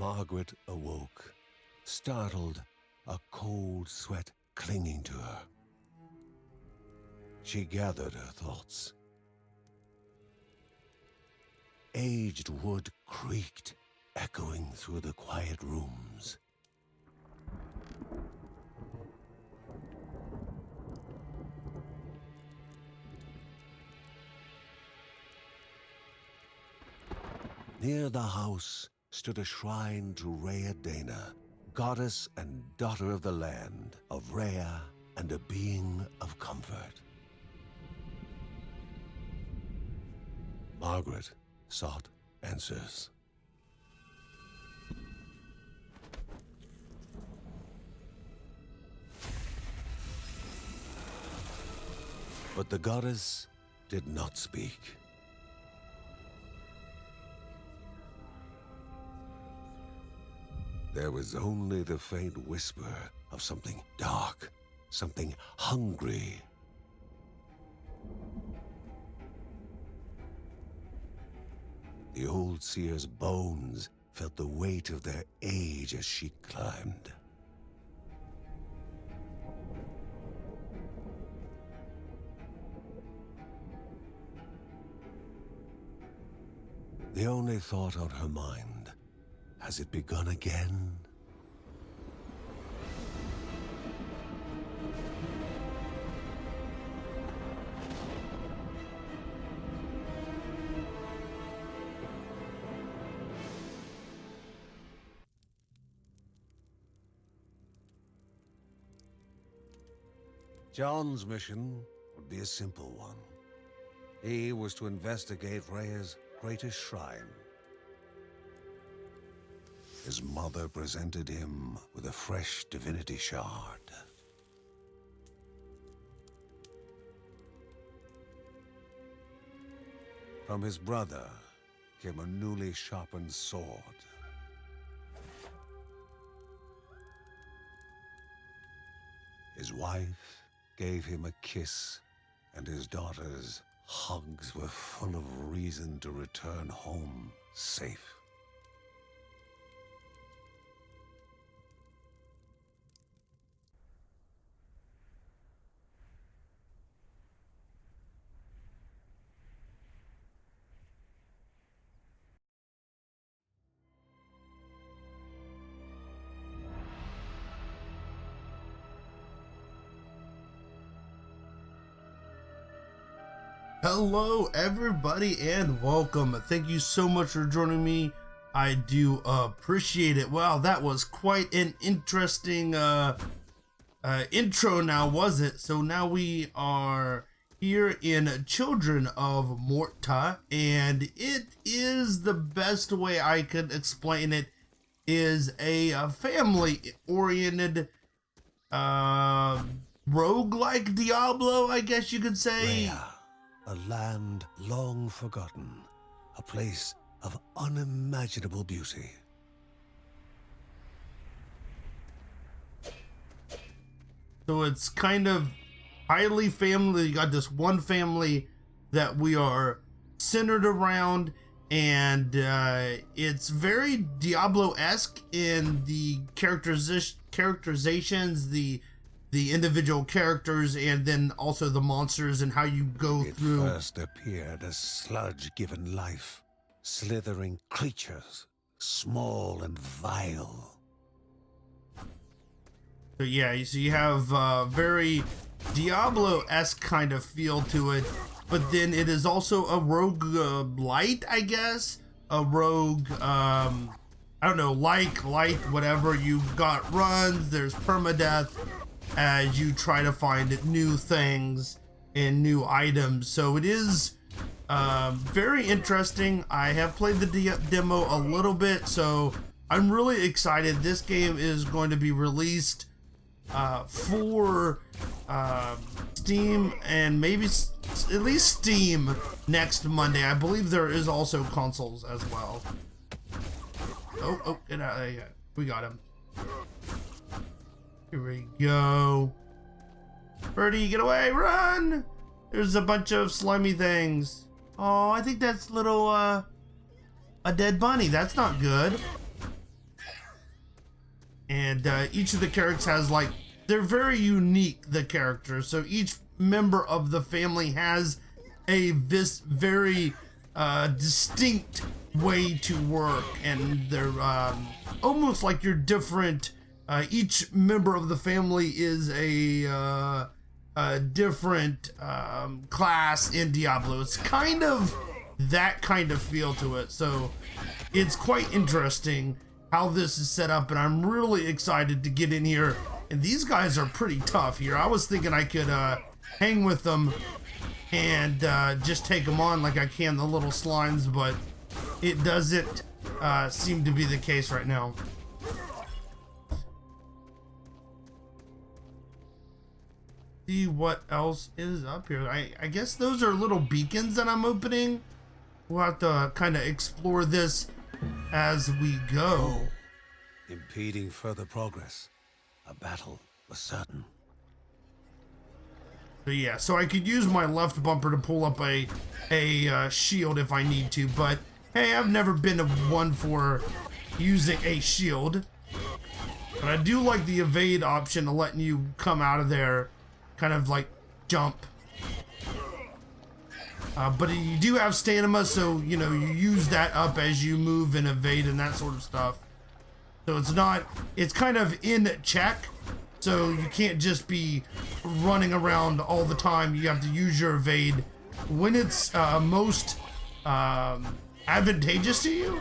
Margaret awoke, startled, a cold sweat clinging to her. She gathered her thoughts. Aged wood creaked, echoing through the quiet rooms. Near the house stood a shrine to Rhea Dana, goddess and daughter of the land, of Rhea and a being of comfort. Margaret sought answers. But the goddess did not speak. There was only the faint whisper of something dark, something hungry. The old seer's bones felt the weight of their age as she climbed. The only thought on her mind, has it begun again? John's mission would be a simple one. He was to investigate Rhea's greatest shrine. His mother presented him with a fresh divinity shard. From his brother came a newly sharpened sword. His wife gave him a kiss, and his daughter's hugs were full of reason to return home safe. Hello everybody and welcome. Thank you so much for joining me. I do appreciate it. Wow, that was quite an interesting intro now, was it? So now we are here in Children of Morta, and it is, the best way I could explain it, is a family-oriented roguelike Diablo, I guess you could say. Rhea, a land long forgotten, a place of unimaginable beauty. So it's kind of highly family. You got this one family that we are centered around, and it's very Diablo-esque in the characterizations, the individual characters, and then also the monsters and how you go through. It first appeared as sludge-given life, slithering creatures, small and vile. So yeah, so you have very Diablo-esque kind of feel to it, but then it is also a rogue light, I guess. A rogue, I don't know, light, whatever. You've got runs, there's permadeath, as you try to find new things and new items. So it is very interesting. I have played the demo a little bit, so I'm really excited. This game is going to be released for Steam, and maybe at least Steam next Monday. I believe there is also consoles as well. Oh, get out of there. We got him. Here we go. Birdie, get away, run! There's a bunch of slimy things. Oh, I think that's little, a dead bunny. That's not good. And each of the characters has like, they're very unique, the characters. So each member of the family has this very distinct way to work, and they're almost like you're different. Each member of the family is a different class in Diablo. It's kind of that kind of feel to it. So it's quite interesting how this is set up, and I'm really excited to get in here. And these guys are pretty tough here. I was thinking I could hang with them and just take them on like I can the little slimes, but it doesn't seem to be the case right now. See what else is up here. I guess those are little beacons that I'm opening. We'll have to kind of explore this as we go. Impeding further progress. A battle was certain. So yeah, so I could use my left bumper to pull up a shield if I need to, but hey, I've never been one for using a shield. But I do like the evade option of letting you come out of there, kind of like jump. But you do have stamina, so you know you use that up as you move and evade and that sort of stuff. So it's kind of in check, so you can't just be running around all the time. You have to use your evade when it's most advantageous to you,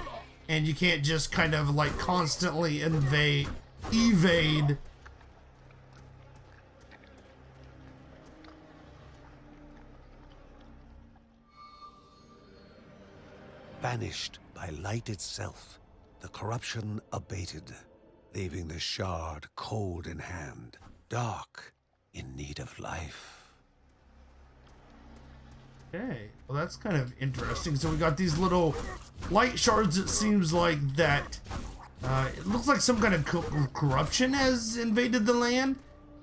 and you can't just kind of like constantly evade. Banished by light itself, the corruption abated, leaving the shard cold in hand, dark, in need of life. Okay, well that's kind of interesting. So we got these little light shards. It seems like that it looks like some kind of corruption has invaded the land.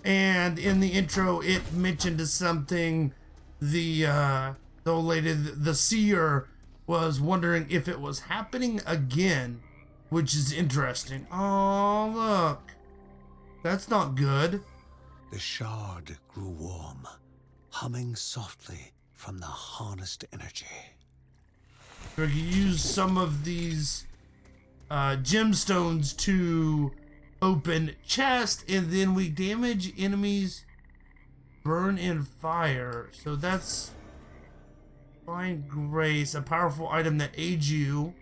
And in the intro, it mentioned something. The old lady, the seer, was wondering if it was happening again, which is interesting. Oh, look. That's not good. The shard grew warm, humming softly from the harnessed energy. We can use some of these gemstones to open chest, and then we damage enemies, burn in fire. So that's Find Grace, a powerful item that aids you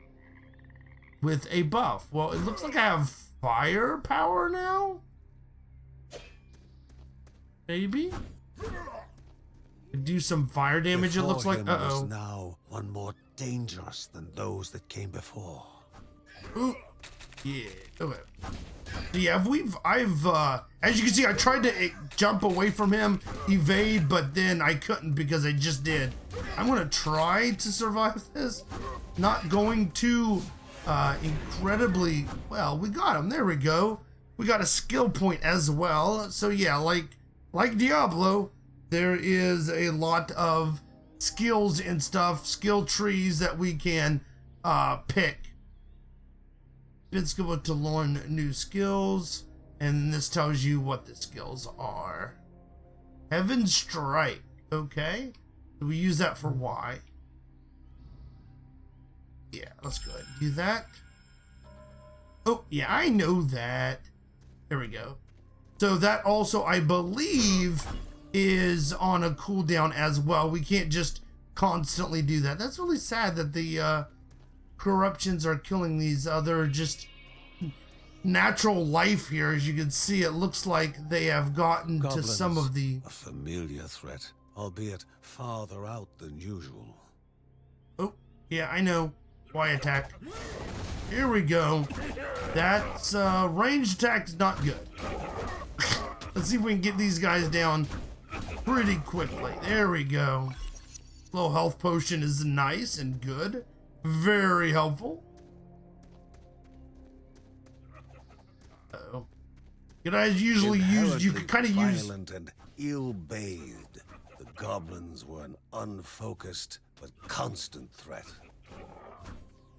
with a buff. Well, it looks like I have fire power now? Maybe? Do some fire damage, it looks like. Uh-oh. Now one more dangerous than those that came before. Ooh. Yeah. Okay. So yeah, I've as you can see, I tried to jump away from him, evade, but then I couldn't because I just did. I'm gonna try to survive this. Not going too incredibly well. We got him. There we go. We got a skill point as well. So yeah, like Diablo, there is a lot of skills and stuff, skill trees that we can pick. It's good to learn new skills, and this tells you what the skills are. Heaven Strike, okay. Do we use that for Y? Yeah, let's go ahead and do that. Oh, yeah, I know that. There we go. So that also, I believe, is on a cooldown as well. We can't just constantly do that. That's really sad that the corruptions are killing these other just natural life here. As you can see, it looks like they have gotten Goblins, to some of the... a familiar threat, albeit farther out than usual. Oh, yeah, I know. Y attack. Here we go. That's ranged attack is not good. Let's see if we can get these guys down pretty quickly. There we go. Little health potion is nice and good. Very helpful. Uh-oh. You guys usually use, you could kind of use... Violent and ill-bathed, the goblins were an unfocused but constant threat.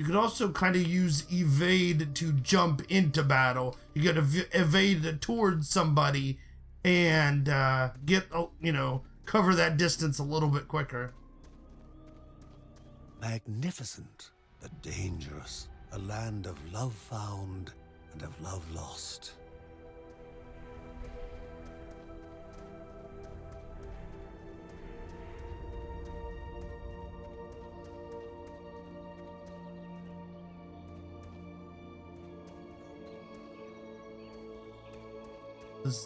You could also kind of use evade to jump into battle. You could evade towards somebody and get, you know, cover that distance a little bit quicker. Magnificent, but dangerous. A land of love found and of love lost.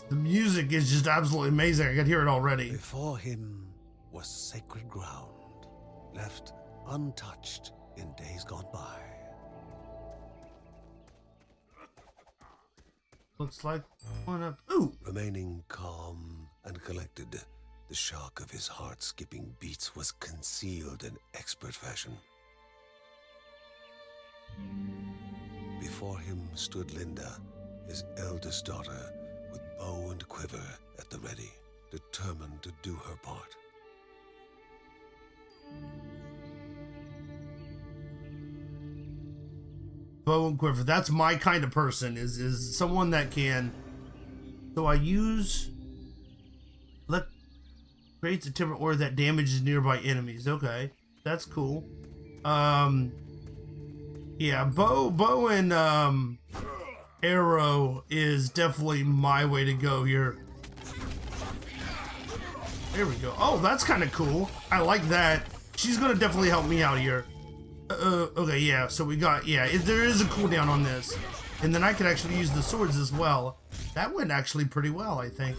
The music is just absolutely amazing. I can hear it already. Before him was sacred ground, left untouched in days gone by. Looks like one up. Ooh! Remaining calm and collected, the shock of his heart-skipping beats was concealed in expert fashion. Before him stood Linda, his eldest daughter, with bow and quiver at the ready, determined to do her part. Bow and quiver. That's my kind of person. Is someone that can. So I use. Creates a different aura that damages nearby enemies. Okay, that's cool. Yeah, bow and arrow is definitely my way to go here. There we go. Oh, that's kind of cool. I like that. She's gonna definitely help me out here. Okay, yeah, so we got, yeah, there is a cooldown on this. And then I could actually use the swords as well. That went actually pretty well, I think.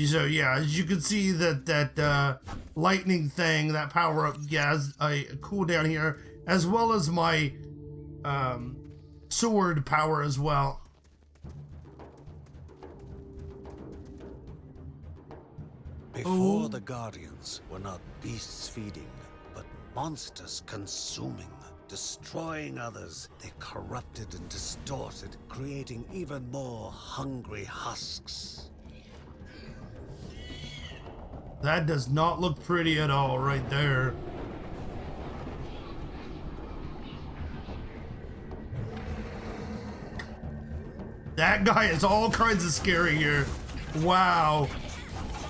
So, yeah, as you can see that lightning thing, that power-up, yeah, has a cooldown here, as well as my sword power as well. Before the Guardians were not beasts feeding, but monsters consuming, destroying others. They corrupted and distorted, creating even more hungry husks. That does not look pretty at all right there. That guy is all kinds of scary here. Wow.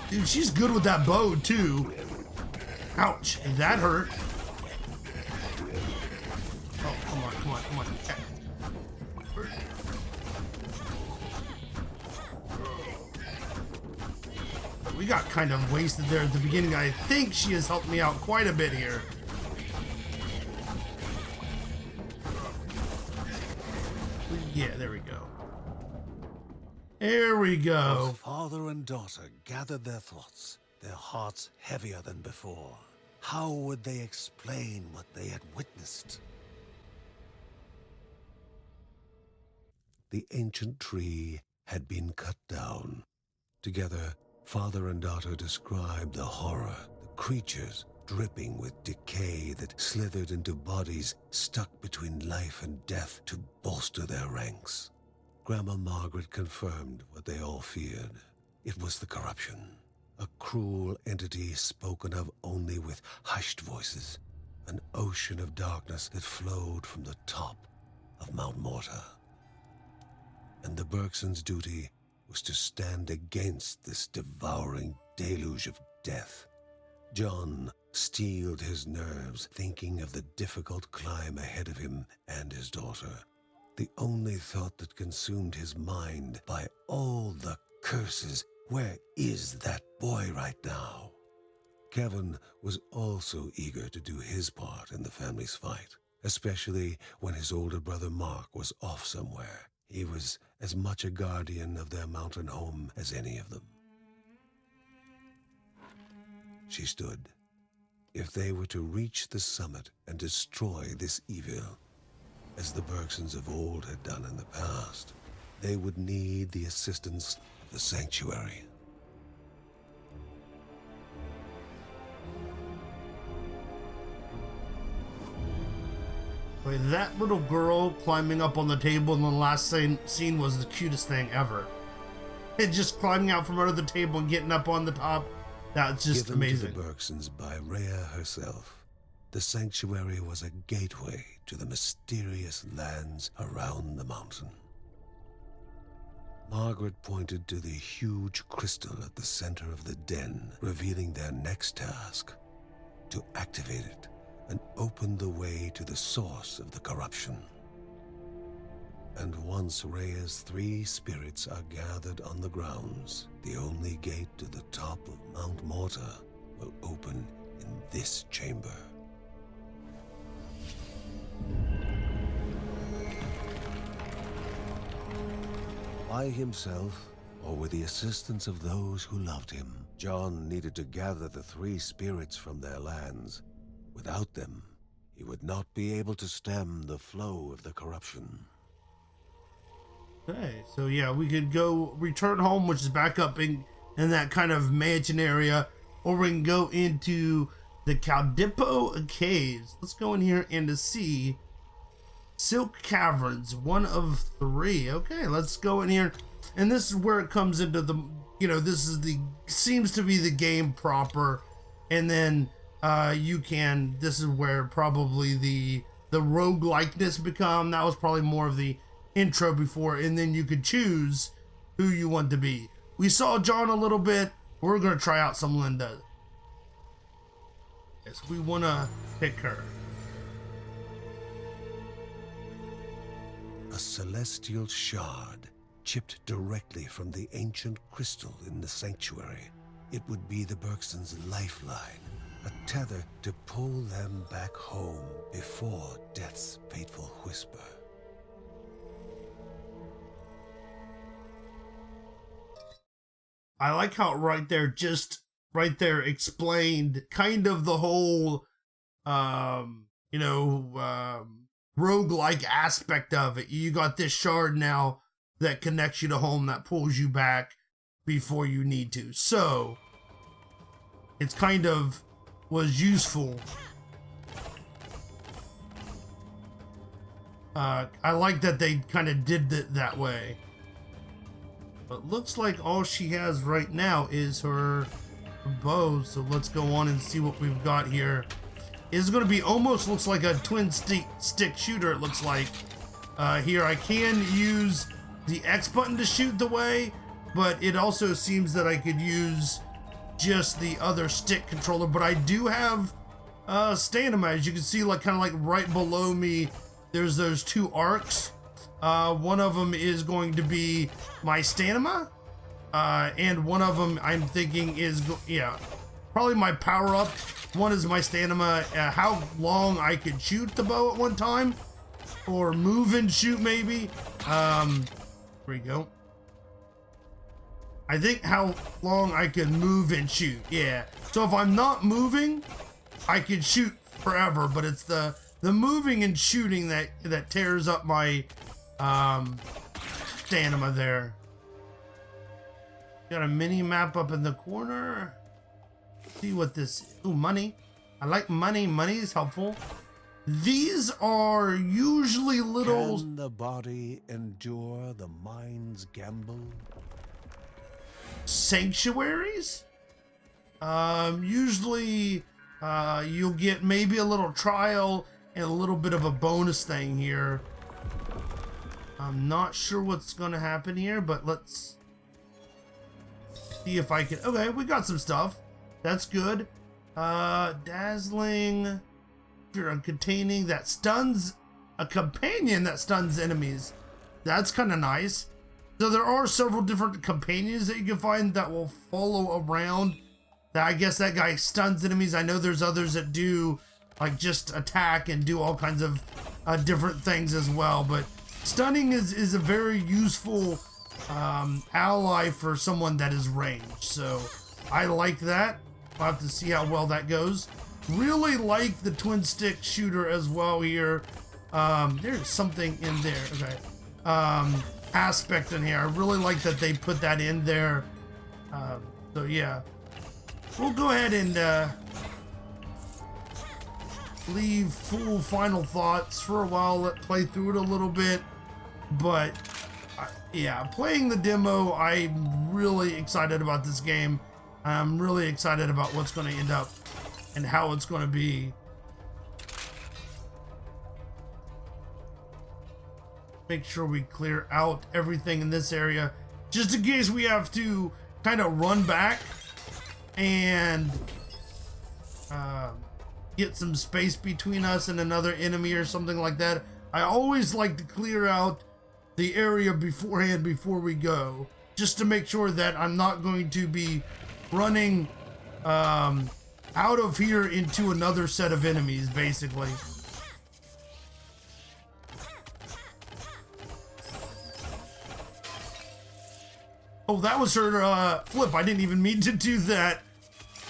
Dude, she's good with that bow too. Ouch, that hurt. Oh, come on, come on, come on. We got kind of wasted there at the beginning. I think she has helped me out quite a bit here. Yeah, there we go. There we go. Both father and daughter gathered their thoughts, their hearts heavier than before. How would they explain what they had witnessed? The ancient tree had been cut down. Together, father and daughter described the horror, the creatures dripping with decay that slithered into bodies stuck between life and death to bolster their ranks. Grandma Margaret confirmed what they all feared. It was the corruption, a cruel entity spoken of only with hushed voices, an ocean of darkness that flowed from the top of Mount Morta. And the Bergsons' duty was to stand against this devouring deluge of death. John steeled his nerves, thinking of the difficult climb ahead of him and his daughter. The only thought that consumed his mind, by all the curses, where is that boy right now? Kevin was also eager to do his part in the family's fight, especially when his older brother Mark was off somewhere. He was as much a guardian of their mountain home as any of them. She stood. If they were to reach the summit and destroy this evil, as the Bergsons of old had done in the past, they would need the assistance of the sanctuary. Wait, that little girl climbing up on the table in the last scene was the cutest thing ever. It just climbing out from under the table and getting up on the top. That's just Given amazing. to the Bergsons by Rhea herself, The sanctuary was a gateway to the mysterious lands around the mountain. Margaret pointed to the huge crystal at the center of the den, revealing their next task: to activate it and open the way to the source of the corruption. And once Rhea's 3 spirits are gathered on the grounds, the only gate to the top of Mount Morta will open in this chamber. By himself, or with the assistance of those who loved him, John needed to gather the 3 spirits from their lands. Without them, he would not be able to stem the flow of the corruption. Okay, so yeah, we could go return home, which is back up in that kind of mansion area, or we can go into the Caldipo Caves. Let's go in here and to see Silk Caverns, 1 of 3. Okay, let's go in here, and this is where it comes into the, this is seems to be the game proper, and then this is where probably the roguelikeness become. That was probably more of the intro before, and then you could choose who you want to be. We saw John a little bit. We're gonna try out some Linda. Yes, we wanna pick her. A celestial shard chipped directly from the ancient crystal in the sanctuary. It would be the Bergsons' lifeline, a tether to pull them back home before death's fateful whisper. I like how right there explained kind of the whole, roguelike aspect of it. You got this shard now that connects you to home, that pulls you back before you need to. So it's kind of was useful. I like that they kind of did it that way. But looks like all she has right now is her bow. So let's go on and see what we've got here. It's going to be almost looks like a twin stick shooter. It looks like here I can use the X button to shoot the way, but it also seems that I could use just the other stick controller. But I do have stamina, as you can see, like kind of like right below me. There's those 2 arcs. One of them is going to be my stamina, and one of them I'm thinking is probably my power up. One is my stamina, how long I could shoot the bow at one time, or move and shoot maybe. Here we go. I think how long I can move and shoot. Yeah. So if I'm not moving, I can shoot forever, but it's the moving and shooting that tears up my stamina there. Got a mini map up in the corner. See what this, ooh, money. I like money. Money is helpful. These are usually little. Can the body endure the mind's gamble? Sanctuaries. Usually you'll get maybe a little trial and a little bit of a bonus thing here. I'm not sure what's gonna happen here, but let's see if I can. Okay, we got some stuff. That's good. Dazzling. You're containing that stuns a companion that stuns enemies. That's kind of nice. So there are several different companions that you can find that will follow around. That I guess that guy stuns enemies. I know there's others that do like just attack and do all kinds of different things as well. But stunning is a very useful ally for someone that is ranged. So I like that. I'll have to see how well that goes. Really like the twin stick shooter as well here. There's something in there. Okay. Aspect in here. I really like that they put that in there. So yeah. We'll go ahead and leave full final thoughts for a while. Let play through it a little bit. But yeah, playing the demo, I'm really excited about this game. I'm really excited about what's going to end up and how it's going to be. make sure we clear out everything in this area, just in case we have to kind of run back and get some space between us and another enemy or something like that. I always like to clear out the area beforehand before we go, just to make sure that I'm not going to be running out of here into another set of enemies, basically. Oh, that was her flip. I didn't even mean to do that.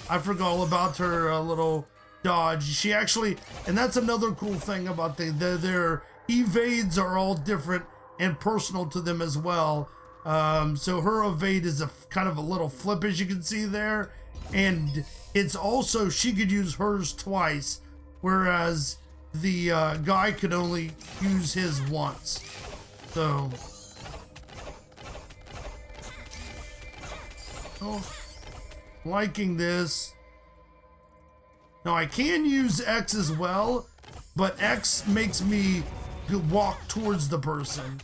I forgot all about her little dodge. She actually, and that's another cool thing about their evades are all different and personal to them as well. So her evade is a kind of a little flip, as you can see there, and it's also, she could use hers twice, whereas the guy could only use his once. So, oh, liking this. Now I can use X as well, but X makes me walk towards the person.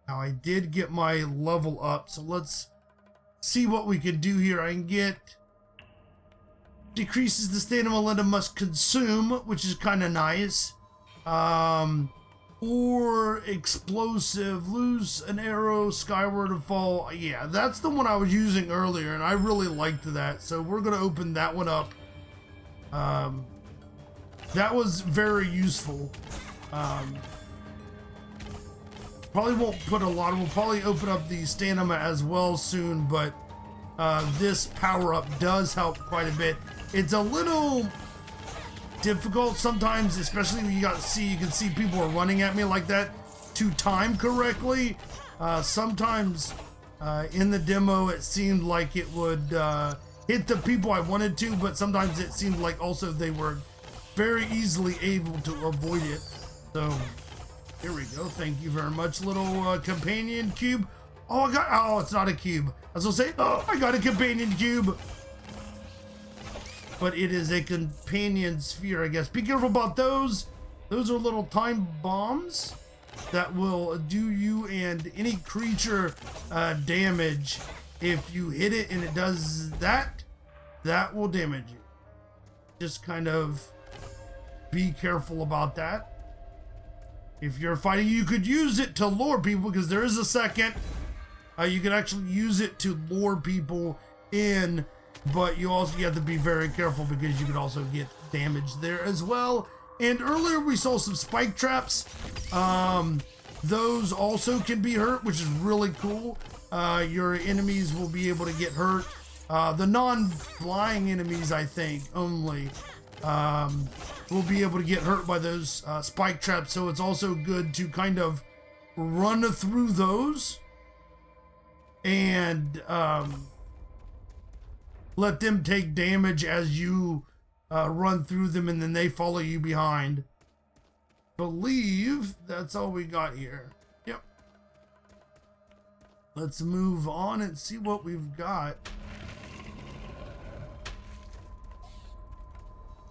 Now I did get my level up, so let's see what we can do here. I can get, decreases the stamina Melinda must consume, which is kind of nice. Or explosive, lose an arrow skyward and fall. Yeah, that's the one I was using earlier, and I really liked that. So we're gonna open that one up. That was very useful. Probably won't put a lot. We'll probably open up the stamina as well soon, but this power up does help quite a bit. It's a little difficult sometimes, especially when you can see people are running at me like that, to time correctly. Sometimes in the demo it seemed like it would hit the people I wanted to, but sometimes it seemed like also they were very easily able to avoid it. So here we go. Thank you very much, little companion cube. Oh, it's not a cube. I was gonna say, oh, I got a companion cube. But it is a companion sphere, I guess. Be careful about those. Those are little time bombs that will do you and any creature damage. If you hit it and it does that, that will damage you. Just kind of be careful about that. If you're fighting, you could use it to lure people, because there is a second. You can actually use it to lure people in, but you have to be very careful because you could also get damage there as well. And earlier we saw some spike traps. Those also can be hurt, which is really cool. Your enemies will be able to get hurt. The non-flying enemies, I think, only will be able to get hurt by those spike traps. So it's also good to kind of run through those and let them take damage as you run through them, and then they follow you behind. Believe that's all we got here. Yep. Let's move on and see what we've got.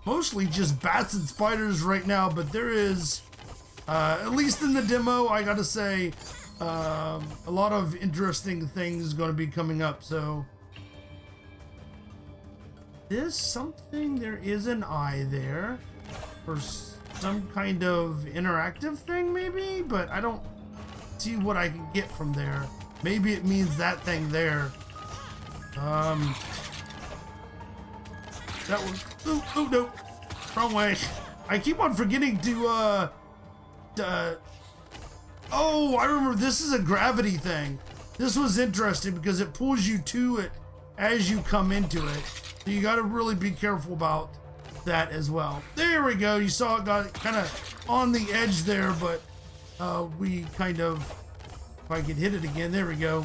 Mostly just bats and spiders right now, but there is, at least in the demo, I gotta say, a lot of interesting things going to be coming up. So this something, there is an eye there for some kind of interactive thing maybe, but I don't see what I can get from there. Maybe it means that thing there. That was, oh no, wrong way. I keep on forgetting to oh, I remember, this is a gravity thing. This was interesting because it pulls you to it as you come into it. So you got to really be careful about that as well. There we go. You saw it got kind of on the edge there, but we kind of, if I could hit it again, there we go.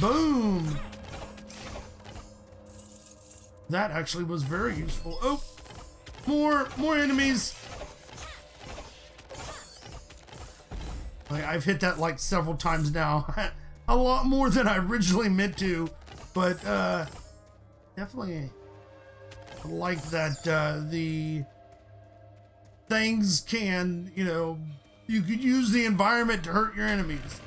Boom. That actually was very useful. Oh, more enemies. I've hit that like several times now. A lot more than I originally meant to, but definitely like that the things can, you know, you could use the environment to hurt your enemies.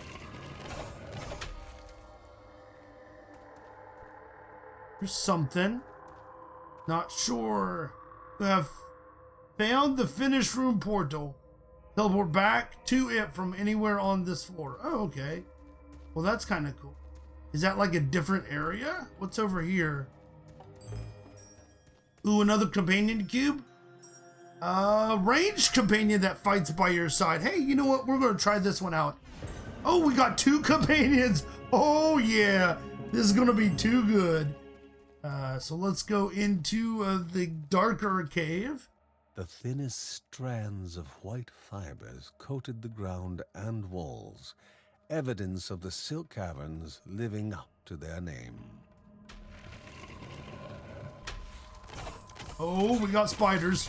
There's something. Not sure. We have found the finished room portal. Teleport back to it from anywhere on this floor. Oh, okay. Well, that's kind of cool. Is that like a different area? What's over here? Ooh, another companion cube. Ranged companion that fights by your side. Hey, you know what? We're going to try this one out. Oh, we got 2 companions. Oh, yeah. This is going to be too good. So let's go into the darker cave. The thinnest strands of white fibers coated the ground and walls, evidence of the silk caverns living up to their name. Oh, we got spiders.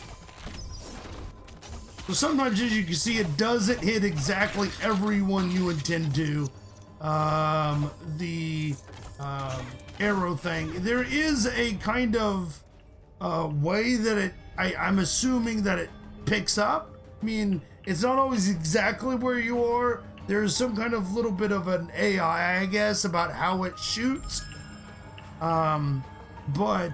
So sometimes, as you can see, it doesn't hit exactly everyone you intend to. Arrow thing. There is a kind of way that I'm assuming that it picks up. I mean, it's not always exactly where you are. There's some kind of little bit of an AI, I guess, about how it shoots. But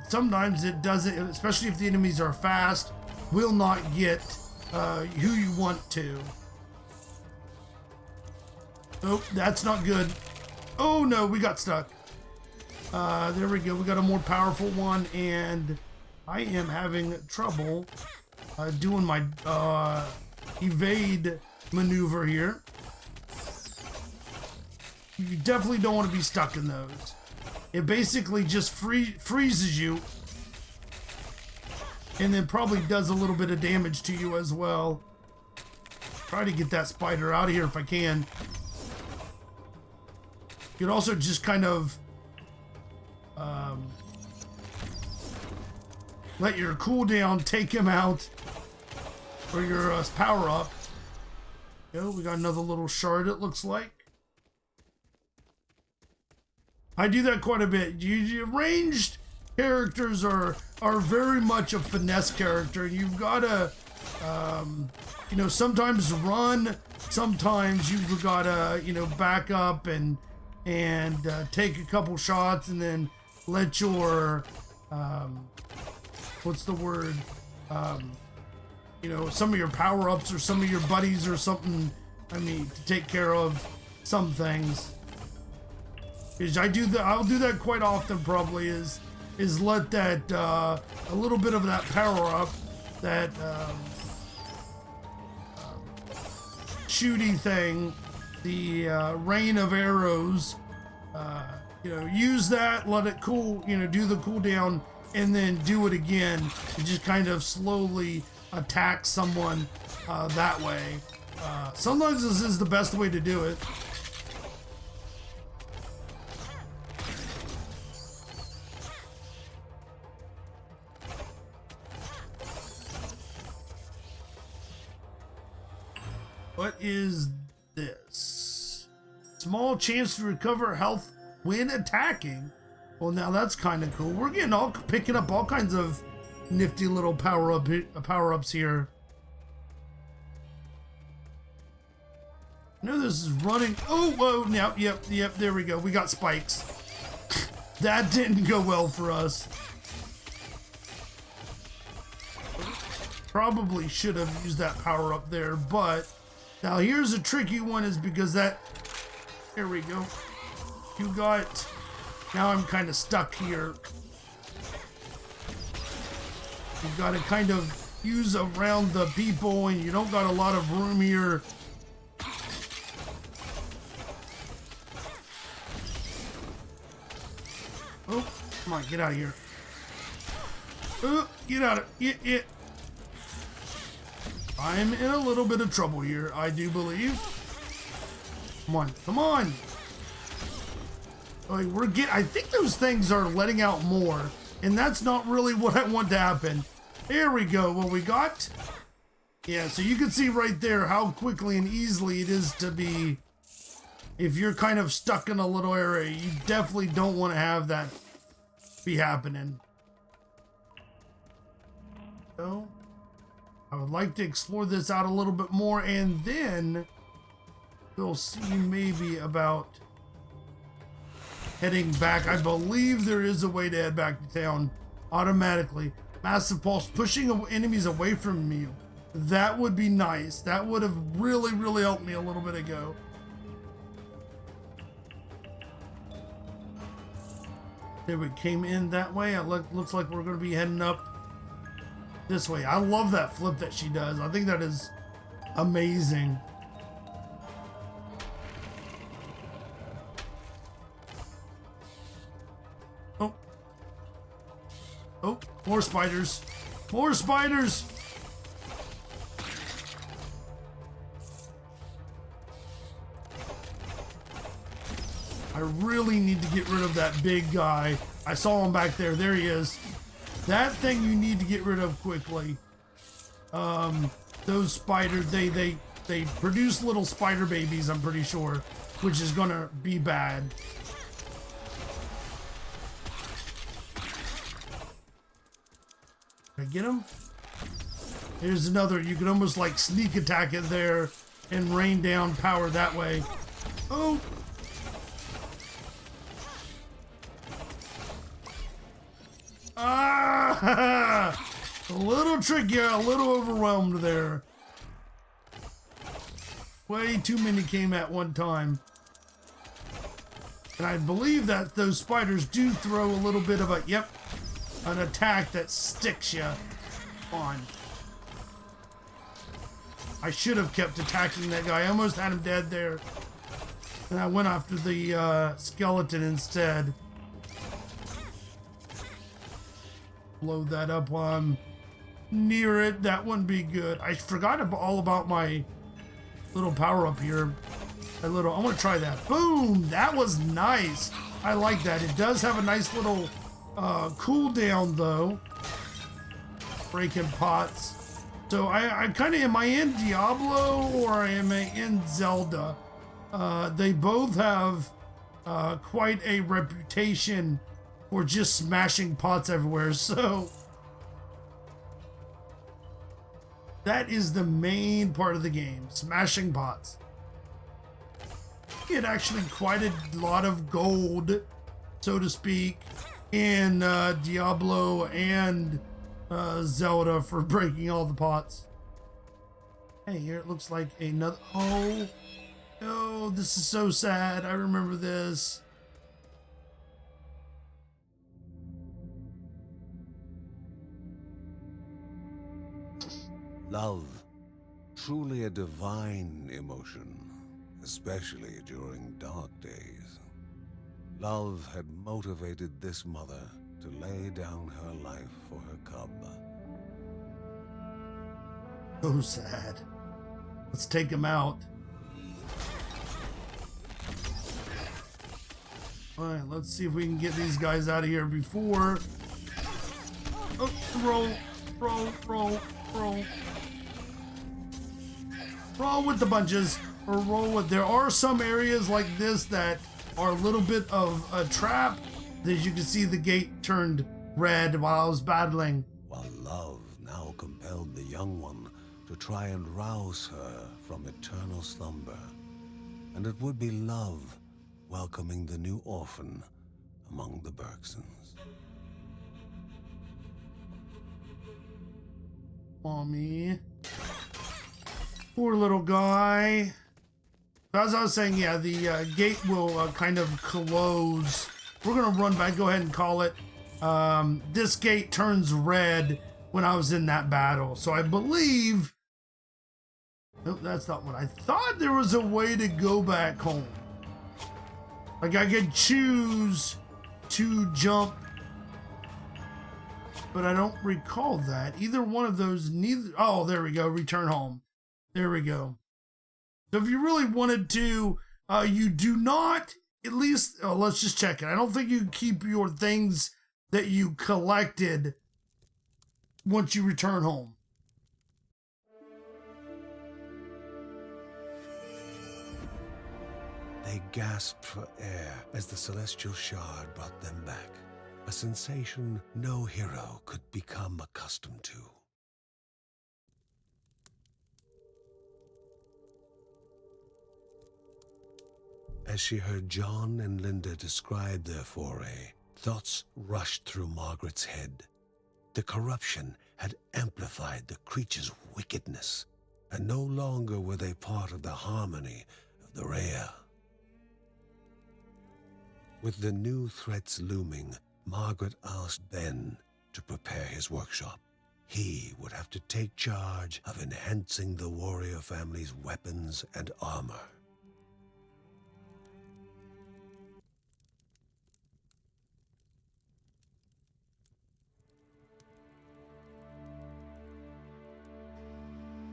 sometimes it doesn't, especially if the enemies are fast, will not get who you want to. Oh, that's not good. Oh no, we got stuck. There we go. We got a more powerful one, and I am having trouble doing my evade maneuver here. You definitely don't want to be stuck in those. It basically just freezes you, and then probably does a little bit of damage to you as well. Try to get that spider out of here if I can. You could also just kind of let your cooldown take him out, or your power up. Oh, we got another little shard, it looks like. I do that quite a bit. Ranged characters are very much a finesse character. You've got to, you know, sometimes run, sometimes you've got to, you know, back up and take a couple shots, and then let your, what's the word? You know, some of your power-ups or some of your buddies or something, I mean, to take care of some things. Because I'll do that quite often, probably, is let that, a little bit of that power-up, that, shooty thing, the rain of arrows, you know, use that, let it cool, you know, do the cooldown, and then do it again and just kind of slowly attack someone that way. Sometimes this is the best way to do it. What is this? Small chance to recover health when attacking. Well, now that's kind of cool. We're picking up all kinds of nifty little power-ups here. I know this is running. Oh, whoa, now, yep, there we go. We got spikes. That didn't go well for us. Probably should have used that power-up there, but now here's a tricky one, is because that, there we go. You got, now I'm kind of stuck here. You've got to kind of use around the people, and you don't got a lot of room here. Oh, come on, get out of here. Oh, get out of it. I'm in a little bit of trouble here, I do believe. Come on, come on. Like, I think those things are letting out more, and that's not really what I want to happen. There we go. What we got? Yeah, so you can see right there how quickly and easily it is to be, if you're kind of stuck in a little area, you definitely don't want to have that be happening. So, I would like to explore this out a little bit more, and then we'll see maybe about heading back. I believe there is a way to head back to town automatically. Massive pulse, pushing enemies away from you. That would be nice. That would have really, really helped me a little bit ago. There we came in that way. It looks like we're going to be heading up this way. I love that flip that she does. I think that is amazing. Oh. Oh, more spiders. More spiders. I really need to get rid of that big guy. I saw him back there. There he is. That thing you need to get rid of quickly. Those spiders, they produce little spider babies, I'm pretty sure, which is gonna be bad. Did I get him? Here's another. You can almost like sneak attack it there and rain down power that way. Oh! Ah! A little tricky, a little overwhelmed there. Way too many came at one time. And I believe that those spiders do throw a little bit of an attack that sticks you on. I should have kept attacking that guy. I almost had him dead there. And I went after the skeleton instead. Blow that up while I'm near it. That wouldn't be good. I forgot all about my little power up here. I want to try that. Boom! That was nice. I like that. It does have a nice little cooldown though. Breaking pots. So I kind of, am I in Diablo or am I in Zelda? They both have quite a reputation for just smashing pots everywhere, so that is the main part of the game, smashing pots. Get actually quite a lot of gold, so to speak, in Diablo and Zelda for breaking all the pots. Hey, here it looks like another. Oh, this is so sad. I remember this. Love, truly a divine emotion, especially during dark days. Love had motivated this mother to lay down her life for her cub. So sad. Let's take him out. Alright, let's see if we can get these guys out of here before. Oh, roll, roll, roll, roll. Roll with the bunches, or roll with. There are some areas like this that are a little bit of a trap. As you can see, the gate turned red while I was battling. While love now compelled the young one to try and rouse her from eternal slumber. And it would be love welcoming the new orphan among the Bergons. Mommy. Poor little guy. As I was saying, yeah, the gate will kind of close. We're going to run back. Go ahead and call it. This gate turns red when I was in that battle. So I believe... Nope, that's not what I thought. There was a way to go back home. Like I could choose to jump. But I don't recall that. Either one of those, neither... Oh, there we go. Return home. There we go. So if you really wanted to, you do not, at least, let's just check it. I don't think you keep your things that you collected once you return home. They gasped for air as the celestial shard brought them back. A sensation no hero could become accustomed to. As she heard John and Linda describe their foray, thoughts rushed through Margaret's head. The corruption had amplified the creatures' wickedness, and no longer were they part of the harmony of the Rhea. With the new threats looming, Margaret asked Ben to prepare his workshop. He would have to take charge of enhancing the warrior family's weapons and armor.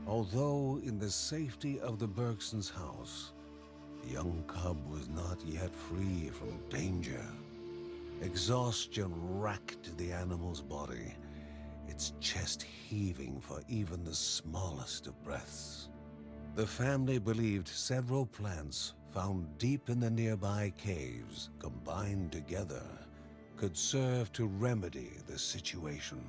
Although in the safety of the Bergsons' house, the young cub was not yet free from danger. Exhaustion racked the animal's body, its chest heaving for even the smallest of breaths. The family believed several plants found deep in the nearby caves, combined together, could serve to remedy the situation.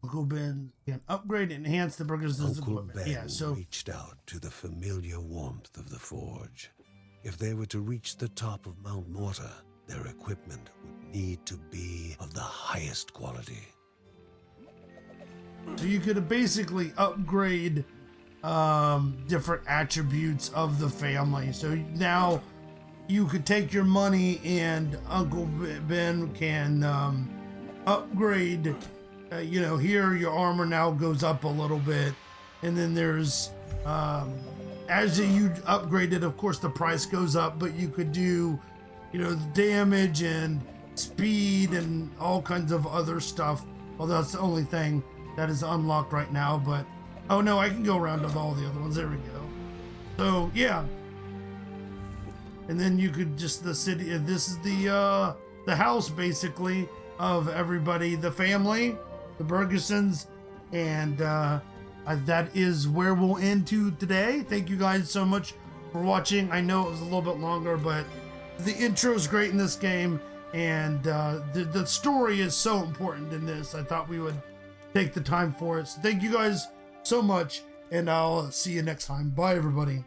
Uncle Ben can upgrade and enhance the Bergons' Uncle equipment. Ben Yeah, so reached out to the familiar warmth of the forge. If they were to reach the top of Mount Morta, their equipment would need to be of the highest quality. So you could basically upgrade different attributes of the family. So now you could take your money and Uncle Ben can upgrade. Here your armor now goes up a little bit, and then there's as you upgrade it, of course the price goes up, but you could do the damage and speed and all kinds of other stuff. Well, that's the only thing that is unlocked right now, but oh no, I can go around with all the other ones. There we go. So yeah, and then you could just the city. This is the house basically of everybody, the family, the Bergons, and that is where we'll end to today. Thank you guys so much for watching. I know it was a little bit longer, but the intro is great in this game, and the story is so important in this. I thought we would take the time for it. So thank you guys so much, and I'll see you next time. Bye, everybody.